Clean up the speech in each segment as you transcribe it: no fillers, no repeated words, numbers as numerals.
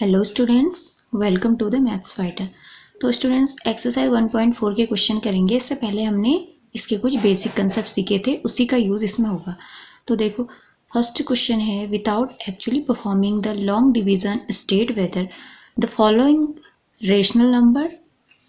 Hello students, welcome to the maths fighter. तो students exercise 1.4 के question करेंगे। इससे पहले हमने इसके कुछ बेसिक कंसेप्ट सीखे थे, उसी का यूज़ इसमें होगा। तो देखो, फर्स्ट क्वेश्चन है, without actually performing the long division state whether the following rational number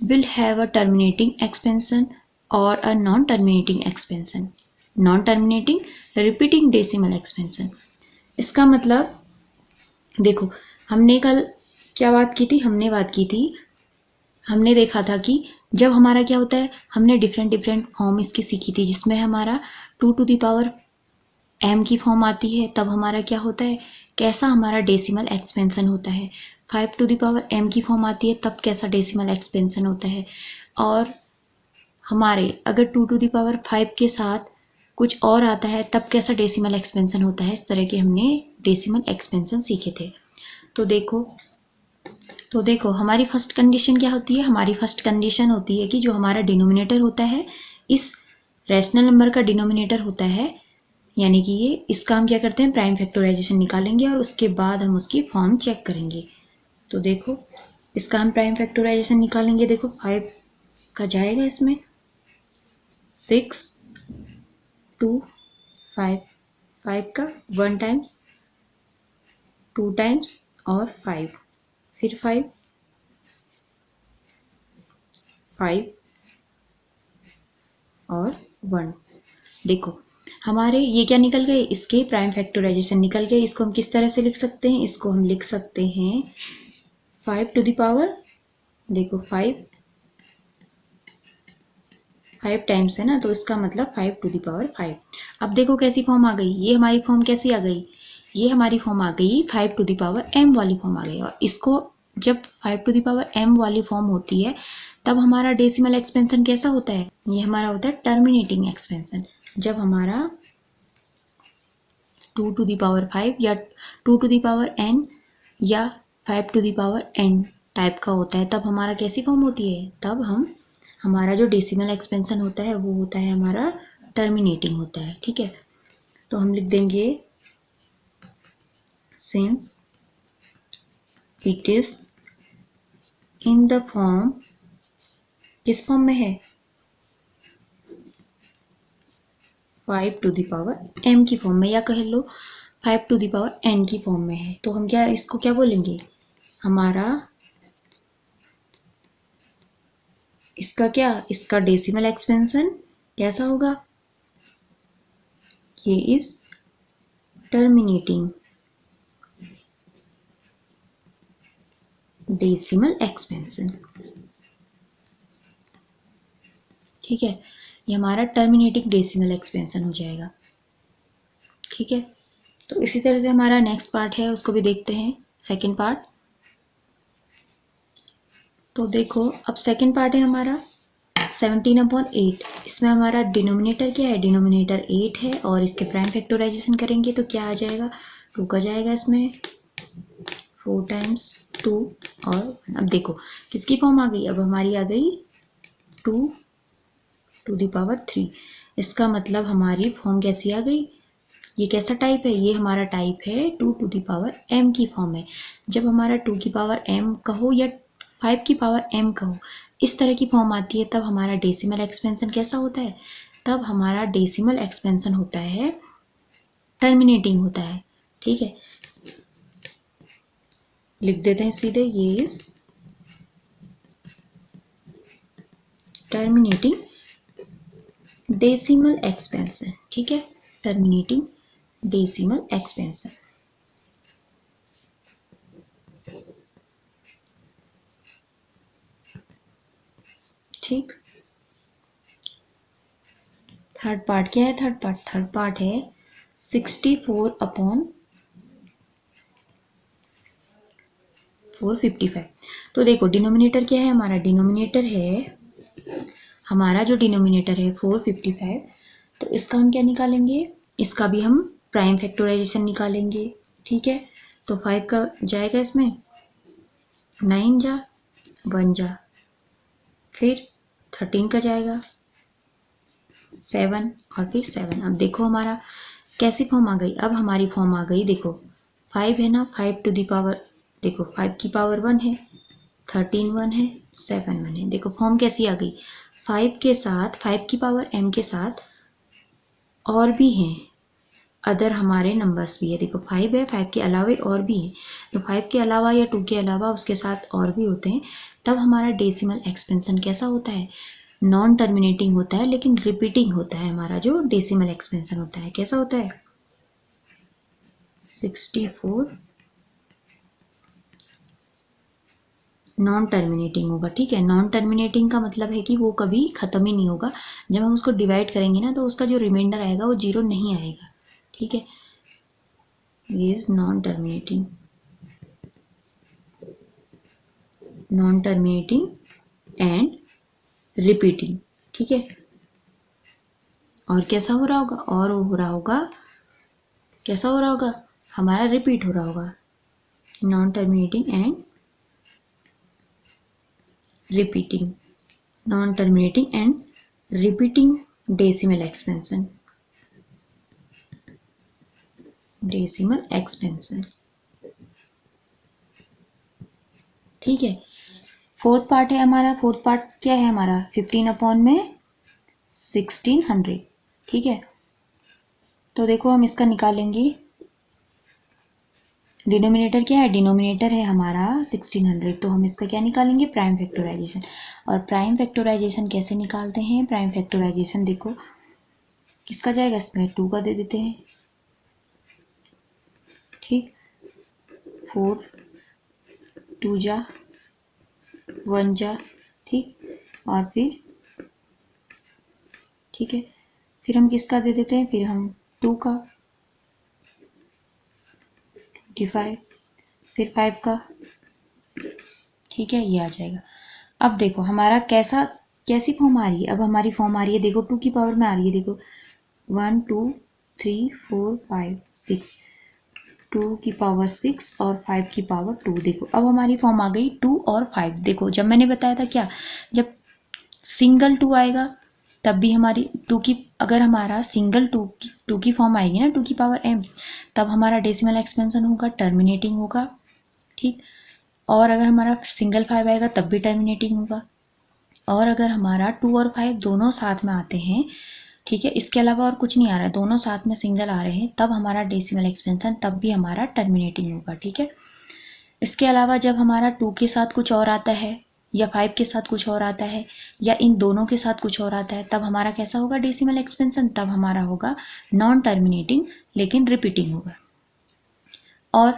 will have a terminating expansion और a non terminating expansion. Non terminating repeating decimal expansion. इसका मतलब देखो, हमने कल क्या बात की थी? हमने देखा था कि जब हमारा क्या होता है, हमने डिफरेंट डिफरेंट फॉर्म इसकी सीखी थी, जिसमें हमारा 2 टू द पावर m की फॉर्म आती है, तब हमारा क्या होता है, कैसा हमारा डेसिमल एक्सपेंशन होता है। 5 टू द पावर m की फॉर्म आती है, तब कैसा डेसिमल एक्सपेंशन होता है। और हमारे अगर 2 टू द पावर 5 के साथ कुछ और आता है, तब कैसा डेसिमल एक्सपेंशन होता है। इस तरह के हमने डेसिमल एक्सपेंशन सीखे थे। तो देखो हमारी फर्स्ट कंडीशन क्या होती है? हमारी फर्स्ट कंडीशन होती है कि जो हमारा डिनोमिनेटर होता है, इस रैशनल नंबर का डिनोमिनेटर होता है, यानी कि ये इसका हम क्या करते हैं, प्राइम फैक्टराइजेशन निकालेंगे और उसके बाद हम उसकी फॉर्म चेक करेंगे। तो देखो, इसका हम प्राइम फैक्टराइजेशन निकालेंगे। देखो 5 का जाएगा इसमें 6 2 5, 5 का 1 टाइम्स 2 टाइम्स और 5, फिर 5 और 1। देखो हमारे ये क्या निकल गए, इसके प्राइम फैक्टराइजेशन निकल गए। इसको हम किस तरह से लिख सकते हैं? इसको हम लिख सकते हैं 5 टू द पावर, देखो 5 टाइम्स है ना, तो इसका मतलब 5 टू द पावर 5। अब देखो कैसी फॉर्म आ गई, ये हमारी फॉर्म कैसी आ गई, ये हमारी फॉर्म आ गई 5 टू द पावर m वाली फॉर्म आ गई। और इसको जब 5 टू द पावर m वाली फॉर्म होती है, तब हमारा डेसिमल एक्सपेंशन कैसा होता है? ये हमारा होता है टर्मिनेटिंग एक्सपेंशन। जब हमारा 2 टू द पावर 5 या 2 टू द पावर n या 5 to the power n type का होता है, तब हमारा कैसी फॉर्म होती है? तब हमारा जो डेसिमल एक्सपेंशन होता है वो होता है हमारा टर्मिनेटिंग होता है। ठीक है, तो हम लिख देंगे since it is in the form, किस फॉर्म में है? 5 टू द पावर m की फॉर्म में, या कह लो 5 टू द पावर n की फॉर्म में है। तो हम क्या इसको क्या बोलेंगे, हमारा इसका डेसिमल एक्सपेंशन कैसा होगा? ये इज टर्मिनेटिंग डेसिमल एक्सपेंशन। ठीक है, ये हमारा टर्मिनेटिंग डेसिमल एक्सपेंशन हो जाएगा। ठीक है, तो इसी तरह से हमारा नेक्स्ट पार्ट है, उसको भी देखते हैं, सेकंड पार्ट। तो देखो अब सेकंड पार्ट है हमारा 17/8। इसमें हमारा डिनोमिनेटर क्या है? डिनोमिनेटर 8 है, और इसके प्राइम फैक्टराइजेशन करेंगे तो क्या आ जाएगा? 2 का जाएगा इसमें 4 टाइम्स 2 और अब देखो किसकी फॉर्म आ गई, अब हमारी आ गई 2 टू द पावर 3। इसका मतलब हमारी फॉर्म कैसी आ गई? ये कैसा टाइप है? ये हमारा टाइप है 2 टू द पावर m की फॉर्म है। जब हमारा 2 की पावर m कहो या 5 की पावर m कहो, इस तरह की फॉर्म आती है, तब हमारा डेसिमल एक्सपेंशन कैसा होता है? तब हमारा डेसिमल एक्सपेंशन होता है टर्मिनेटिंग होता है। ठीक है, लिख देते हैं सीधे, ये इज टर्मिनेटिंग डेसिमल एक्सपेंशन। ठीक है, टर्मिनेटिंग डेसिमल एक्सपेंशन। ठीक, थर्ड पार्ट क्या है? थर्ड पार्ट है 64/455। तो देखो डिनोमिनेटर क्या है हमारा? जो डिनोमिनेटर है 455। तो इसका हम क्या निकालेंगे? इसका भी हम प्राइम फैक्टराइजेशन निकालेंगे। ठीक है, तो 5 का जाएगा इसमें 9 जा 1 जा, फिर 13 का जाएगा 7 और फिर 7। अब देखो हमारा कैसी फॉर्म आ गई, अब हमारी फॉर्म आ गई, देखो 5 है ना, 5 टू द पावर देखो 5 की पावर 1 है, 13 1 है, 7 1 है। देखो फॉर्म कैसी आ गई, 5 के साथ 5 की पावर m के साथ और भी हैं, अदर हमारे नंबर्स भी है। देखो 5 है, 5 के अलावा और भी है, तो 5 के अलावा या 2 के अलावा उसके साथ और भी होते हैं, तब हमारा डेसिमल एक्सपेंशन कैसा होता है, नॉन टर्मिनेटिंग होता है, लेकिन रिपीटिंग होता है। हमारा जो डेसिमल एक्सपेंशन होता है कैसा होता है, 64 नॉन टर्मिनेटिंग होगा। ठीक है, नॉन टर्मिनेटिंग का मतलब है कि वो कभी ख़त्म ही नहीं होगा। जब हम उसको डिवाइड करेंगे ना, तो उसका जो रिमाइंडर आएगा वो 0 नहीं आएगा। ठीक है, ये is non terminating, non terminating and repeating. ठीक है, और कैसा हो रहा होगा, और हो रहा होगा, कैसा हो रहा होगा, हमारा रिपीट हो रहा होगा, non terminating and repeating, non terminating and repeating decimal expansion, decimal expansion. ठीक है, फोर्थ पार्ट है हमारा, फोर्थ पार्ट क्या है हमारा, 15 अपॉन में 1600। ठीक है, तो देखो हम इसका निकालेंगे, डिनोमिनेटर क्या है, डिनोमिनेटर है हमारा 1600, तो हम इसका क्या निकालेंगे, प्राइम फैक्टराइजेशन। और प्राइम फैक्टराइजेशन कैसे निकालते हैं, प्राइम फैक्टराइजेशन देखो किसका जाएगा, इसमें 2 का दे देते हैं। ठीक, 4 2 जा 1 जा, ठीक, और फिर ठीक है, फिर हम किसका दे देते हैं, फिर हम 2 का, 25, फिर 5 का। ठीक है, ये आ जाएगा। अब देखो हमारा कैसी फॉर्म आ रही है, अब हमारी फॉर्म आ रही है, देखो 2 की पावर में आ रही है, देखो 1 2 3 4 5 6, 2 की पावर 6 और 5 की पावर 2। देखो अब हमारी फॉर्म आ गई 2 और 5। देखो जब मैंने बताया था क्या, जब सिंगल 2 आएगा तब भी हमारी 2 की, अगर हमारा सिंगल 2 की फॉर्म आएगी ना, 2 की पावर m, तब हमारा डेसिमल एक्सपेंशन होगा, टर्मिनेटिंग होगा। ठीक, और अगर हमारा सिंगल 5 आएगा तब भी टर्मिनेटिंग होगा। और अगर हमारा 2 और 5 दोनों साथ में आते हैं, ठीक है, इसके अलावा और कुछ नहीं आ रहा है, दोनों साथ में सिंगल आ रहे हैं, तब हमारा डेसिमल एक्सपेंशन, तब भी हमारा टर्मिनेटिंग होगा। ठीक है, इसके अलावा जब हमारा 2 के साथ कुछ और आता है, या 5 के साथ कुछ और आता है, या इन दोनों के साथ कुछ और आता है, तब हमारा कैसा होगा डेसिमल एक्सपेंशन, तब हमारा होगा नॉन टर्मिनेटिंग लेकिन रिपीटिंग होगा। और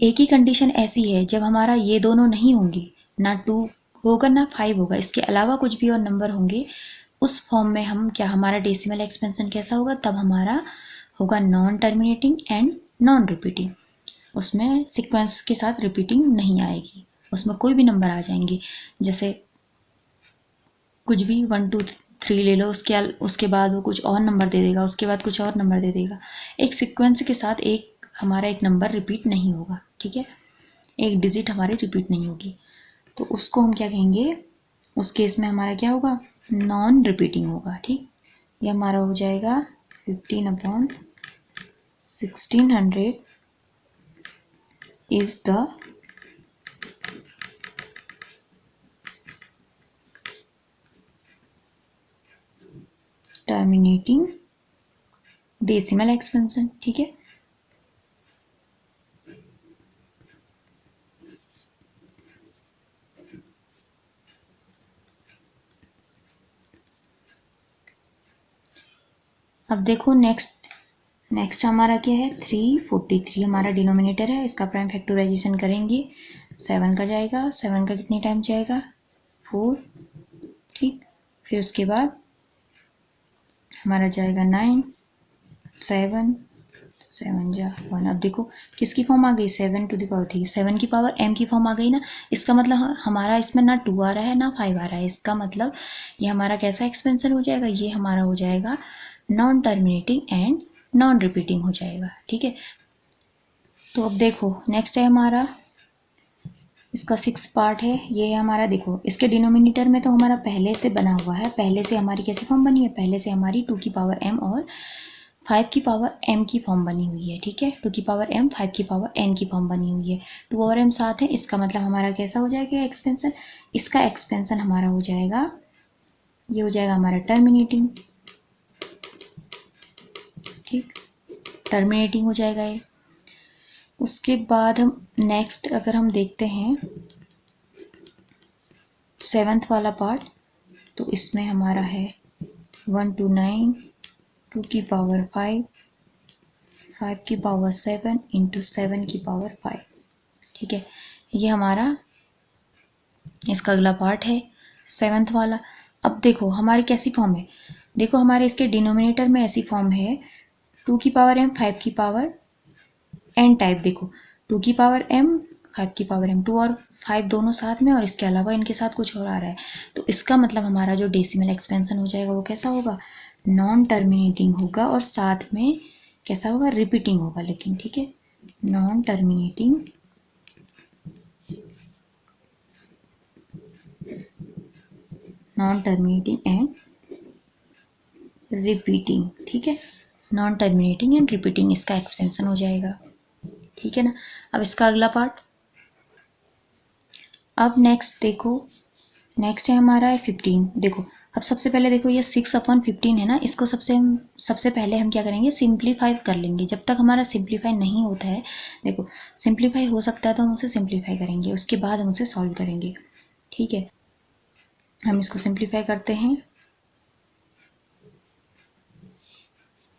एक ही कंडीशन ऐसी है जब हमारा ये दोनों नहीं होंगे, ना 2 होगा ना 5 होगा, इसके अलावा कुछ भी और नंबर होंगे, उस फॉर्म में हम क्या, हमारा डेसिमल एक्सपेंशन कैसा होगा, तब हमारा होगा non terminating and non repeating. उसमें सीक्वेंस के साथ रिपीटिंग नहीं आएगी, उसमें कोई भी नंबर आ जाएंगे, जैसे कुछ भी 1 2 3 ले लो, उसके बाद वो कुछ और नंबर दे देगा, उसके बाद कुछ और नंबर दे देगा। एक सीक्वेंस के साथ हमारा एक नंबर रिपीट नहीं होगा। ठीक है, एक डिजिट हमारी रिपीट नहीं होगी, तो उसको हम क्या कहेंगे, उस केस में हमारा क्या होगा, नॉन रिपीटिंग होगा। ठीक, ये हमारा हो जाएगा 15 upon 1600 is the terminating decimal expansion. ठीक है, अब देखो नेक्स्ट हमारा क्या है, 343 हमारा डिनोमिनेटर है, इसका प्राइम फैक्टराइजेशन करेंगे, 7 का जाएगा, 7 का कितने टाइम जाएगा, 4। ठीक, फिर उसके बाद हमारा जाएगा 9 7 7 जा 1। अब देखो किसकी फॉर्म आ गई, 7 टू द पावर 3, 7 की पावर m की फॉर्म आ गई ना। इसका मतलब हमारा इसमें ना 2 आ रहा है ना 5 आ रहा है, इसका मतलब ये हमारा कैसा एक्सपेंशन हो जाएगा, ये हमारा हो जाएगा non terminating and non repeating हो जाएगा। ठीक है, तो अब देखो नेक्स्ट है हमारा, इसका 6 पार्ट है, ये है हमारा, देखो इसके डिनोमिनेटर में तो हमारा पहले से बना हुआ है, पहले से हमारी कैसी फॉर्म बनी है, पहले से हमारी 2 की पावर m और 5 की पावर m की फॉर्म बनी हुई है, ठीक है। 2 की पावर m, 5 की पावर n की फॉर्म बनी हुई है। 2 और m साथ है, इसका मतलब हमारा कैसा हो जाएगा एक्सपेंशन, इसका एक्सपेंशन हमारा हो जाएगा, ये हो जाएगा हमारा टर्मिनेटिंग, ठीक, टर्मिनेटिंग हो जाएगा ये। उसके बाद हम नेक्स्ट अगर हम देखते हैं 7th वाला पार्ट, तो इसमें हमारा है 1 to 9, 2 की पावर 5, 5 की पावर 7 इंटू 7 की पावर 5, ठीक है। ये हमारा इसका अगला पार्ट है 7th वाला। अब देखो हमारी कैसी फॉर्म है, देखो हमारे इसके डिनोमिनेटर में ऐसी फॉर्म है 2 की पावर m, 5 की पावर n टाइप। देखो 2 की पावर m, 5 की पावर m, 2 और 5 दोनों साथ में और इसके अलावा इनके साथ कुछ और आ रहा है, तो इसका मतलब हमारा जो डेसिमल एक्सपेंशन हो जाएगा वो कैसा होगा, नॉन टर्मिनेटिंग होगा और साथ में कैसा होगा, रिपीटिंग होगा, लेकिन ठीक है, नॉन टर्मिनेटिंग एंड रिपीटिंग, ठीक है, नॉन टर्मिनेटिंग एंड रिपीटिंग इसका एक्सपेंशन हो जाएगा, ठीक है ना। अब इसका अगला पार्ट, अब नेक्स्ट देखो, नेक्स्ट है हमारा 15। देखो अब सबसे पहले देखो ये 6/15 है ना, इसको सबसे पहले हम क्या करेंगे, सिंप्लीफाई कर लेंगे। जब तक हमारा सिंप्लीफाई नहीं होता है, देखो सिंप्लीफाई हो सकता है तो हम उसे सिंप्लीफाई करेंगे, उसके बाद हम उसे सॉल्व करेंगे, ठीक है। हम इसको सिंप्लीफाई करते हैं,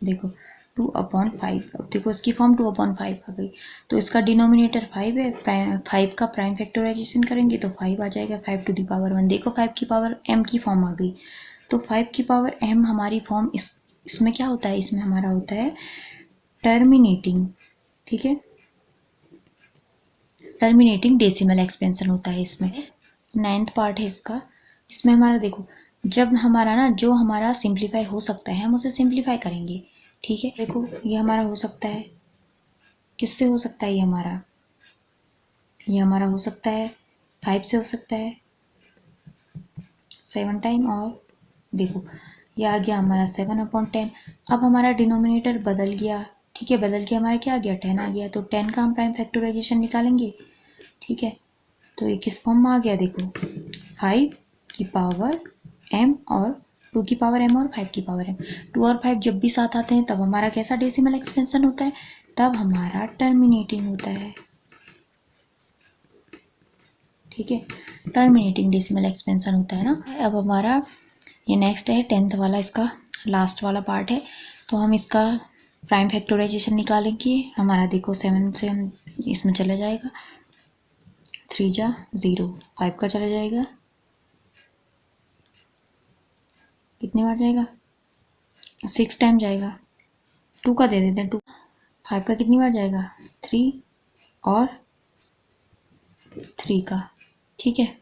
देखो 2/5, अब देखो इसकी फॉर्म 2/5 आ गई, तो इसका डिनोमिनेटर 5 है, 5 का प्राइम फैक्टराइजेशन करेंगे तो 5 आ जाएगा, 5 टू द पावर 1। देखो 5 की पावर m की फॉर्म आ गई, तो 5 की पावर m हमारी फॉर्म इसमें क्या होता है, इसमें हमारा होता है टर्मिनेटिंग, ठीक है, टर्मिनेटिंग डेसिमल एक्सपेंशन होता है इसमें। 9th पार्ट है इसका, इसमें हमारा देखो जब हमारा ना जो हमारा सिंप्लीफाई हो सकता है हम उसे सिंप्लीफाई करेंगे, ठीक है। देखो ये हमारा हो सकता है, किससे हो सकता है, ये हमारा हो सकता है 5 से हो सकता है 7 टाइम, और देखो ये आ गया हमारा 7/10। अब हमारा डिनोमिनेटर बदल गया, ठीक है, बदल के हमारा क्या आ गया, 10 आ गया, तो 10 का हम प्राइम फैक्टराइजेशन निकालेंगे, ठीक है। तो ये किस फॉर्म में आ गया, देखो 5 की पावर m और 2 की पावर m और 5 की पावर m। 2 और 5 जब भी साथ आते हैं तब हमारा कैसा डेसिमल एक्सपेंशन होता है, तब हमारा टर्मिनेटिंग होता है, ठीक है, टर्मिनेटिंग डेसिमल एक्सपेंशन होता है ना। अब हमारा ये नेक्स्ट है 10th वाला, इसका लास्ट वाला पार्ट है, तो हम इसका प्राइम फैक्टराइजेशन निकालेंगे। हमारा देखो 7 से हम इसमें चला जाएगा, 3 जा 0, 5 का चला जाएगा, कितनी बार जाएगा, 6 टाइम जाएगा, 2 का दे देते हैं 2, 5 का कितनी बार जाएगा, 3 और 3 का, ठीक है।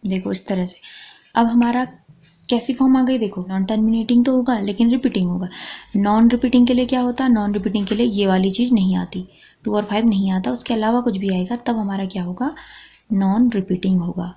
देखो इस तरह से अब हमारा कैसी फॉर्म आ गई, देखो नॉन टर्मिनेटिंग तो होगा लेकिन रिपीटिंग होगा। नॉन रिपीटिंग के लिए क्या होता है, नॉन रिपीटिंग के लिए ये वाली चीज़ नहीं आती, 2 और 5 नहीं आता, उसके अलावा कुछ भी आएगा तब हमारा क्या होगा, नॉन रिपीटिंग होगा,